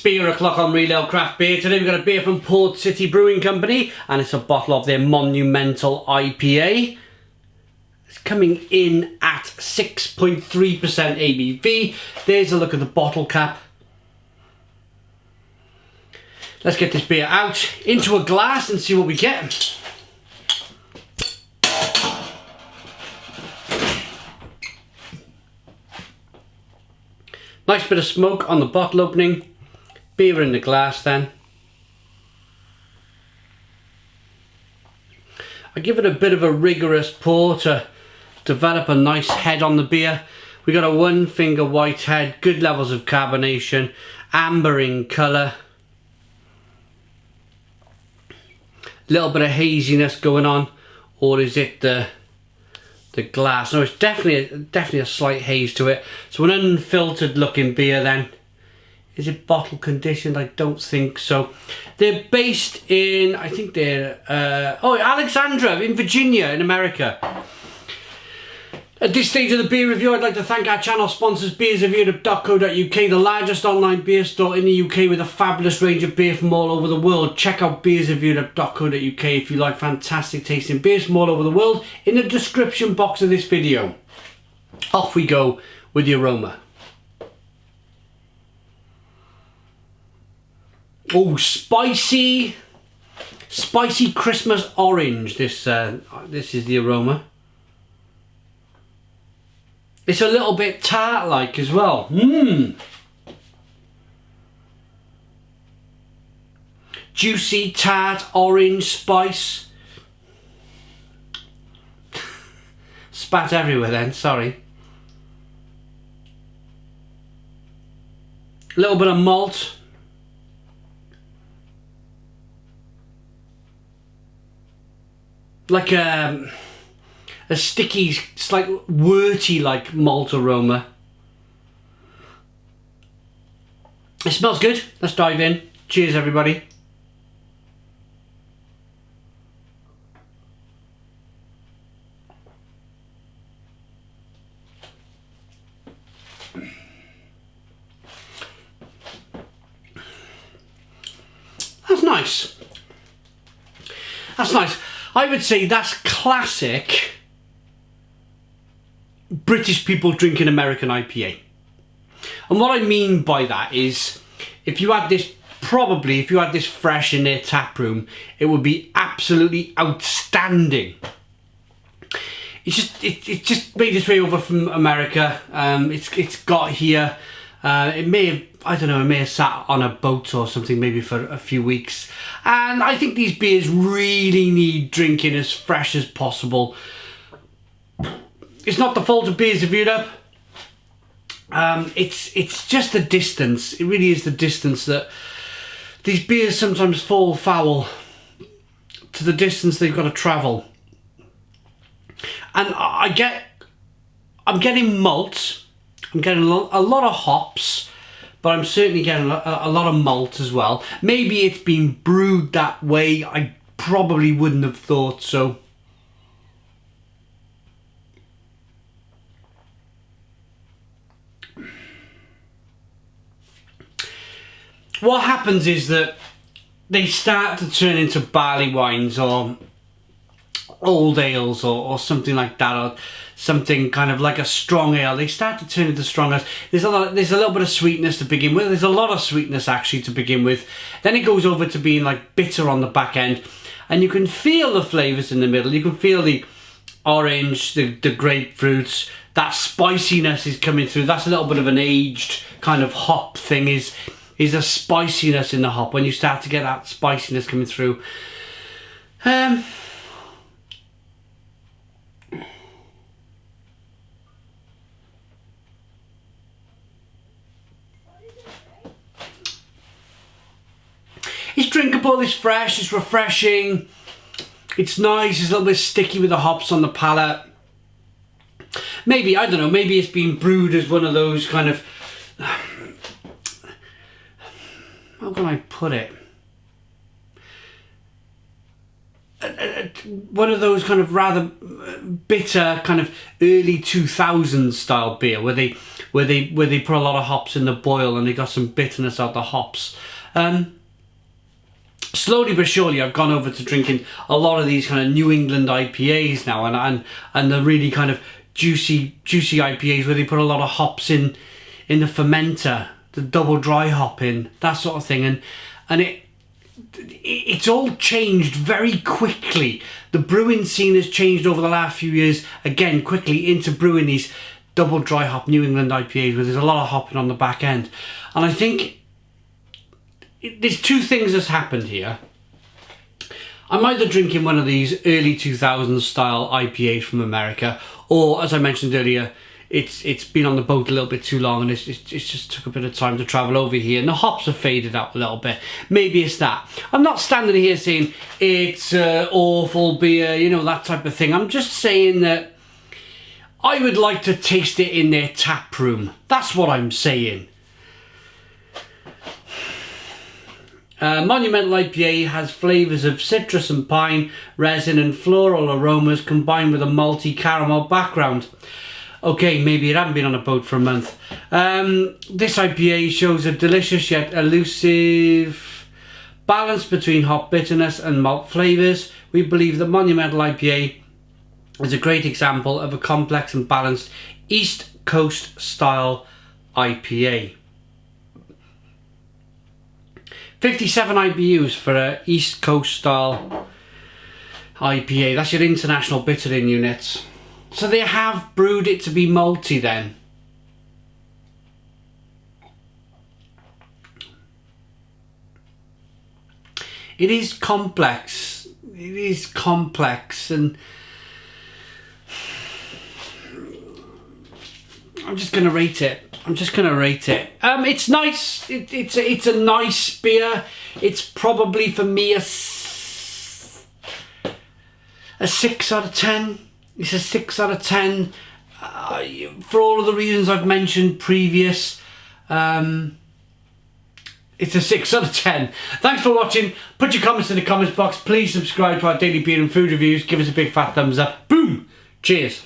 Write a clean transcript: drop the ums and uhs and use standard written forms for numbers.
Spear o'clock on Real Ale Craft Beer. Today we've got a beer from Port City Brewing Company, and it's a bottle of their Monumental IPA. It's coming in at 6.3% ABV. There's a look at the bottle cap. Let's get this beer out into a glass and see what we get. Nice bit of smoke on the bottle opening. Beer in the glass then. I give it a bit of a rigorous pour to develop a nice head on the beer. We got a 1 finger white head, good levels of carbonation, amber in colour. Little bit of haziness going on, or is it the glass? No, it's definitely a slight haze to it. So an unfiltered looking beer then. Is it bottle conditioned? I don't think so. They're based in, I think they're, Alexandria in Virginia in America. At this stage of the beer review, I'd like to thank our channel sponsors, beersofeurope.co.uk, the largest online beer store in the UK with a fabulous range of beer from all over the world. Check out beersofeurope.co.uk if you like fantastic tasting beers from all over the world in the description box of this video. Off we go with the aroma. Oh, spicy Christmas orange. This is the aroma. It's a little bit tart-like as well. Juicy, tart, orange, spice. Spat everywhere then, sorry. A little bit of malt. Like a sticky, slight worty like malt aroma. It smells good. Let's dive in. Cheers everybody. That's nice. That's nice. I would say that's classic British people drinking American IPA. And what I mean by that is, if you had this fresh in their tap room, it would be absolutely outstanding. It just made its way over from America. It's got here. It may have, I don't know, it may have sat on a boat or something maybe for a few weeks. And I think these beers really need drinking as fresh as possible. It's not the fault of Beers of Europe. It's just the distance. It really is the distance that these beers sometimes fall foul to the distance they've got to travel. And I'm getting malt. I'm getting a lot of hops, but I'm certainly getting a lot of malt as well. Maybe it's been brewed that way. I probably wouldn't have thought so. What happens is that they start to turn into barley wines or old ales or something like that, or something kind of like a strong ale. They start to turn into strong ales. There's a little bit of sweetness to begin with. There's a lot of sweetness actually to begin with. Then it goes over to being like bitter on the back end, and you can feel the flavours in the middle. You can feel the orange, the grapefruits. That spiciness is coming through. That's a little bit of an aged kind of hop thing. Is a spiciness in the hop when you start to get that spiciness coming through. It's drinkable, it's fresh, it's refreshing, it's nice, it's a little bit sticky with the hops on the palate. Maybe, I don't know, maybe it's been brewed as one of those kind of, how can I put it? One of those kind of rather bitter kind of early 2000s style beer where they put a lot of hops in the boil and they got some bitterness out the hops. Slowly but surely I've gone over to drinking a lot of these kind of New England IPAs now, and the really kind of juicy IPAs where they put a lot of hops in the fermenter, the double dry hop in, that sort of thing, and it's all changed very quickly. The brewing scene has changed over the last few years, again quickly, into brewing these double dry hop New England IPAs where there's a lot of hopping on the back end. And I think there's two things that's happened here. I'm either drinking one of these early 2000s style IPAs from America, or as I mentioned earlier, it's been on the boat a little bit too long and it's just took a bit of time to travel over here and the hops have faded out a little bit. Maybe it's that. I'm not standing here saying it's awful beer, you know, that type of thing. I'm just saying that I would like to taste it in their tap room. That's what I'm saying. Monumental IPA has flavours of citrus and pine, resin and floral aromas combined with a malty caramel background. Okay, maybe it hadn't been on a boat for a month. This IPA shows a delicious yet elusive balance between hop bitterness and malt flavours. We believe that Monumental IPA is a great example of a complex and balanced East Coast style IPA. 57 IBUs for an East Coast style IPA. That's your international bittering units. So they have brewed it to be malty then. It is complex. It is complex, and I'm just going to rate it. It's nice. It's a nice beer. It's probably for me a 6 out of 10. It's a 6 out of 10 for all of the reasons I've mentioned previous. It's a 6 out of 10. Thanks for watching. Put your comments in the comments box. Please subscribe to our daily beer and food reviews. Give us a big fat thumbs up. Boom. Cheers.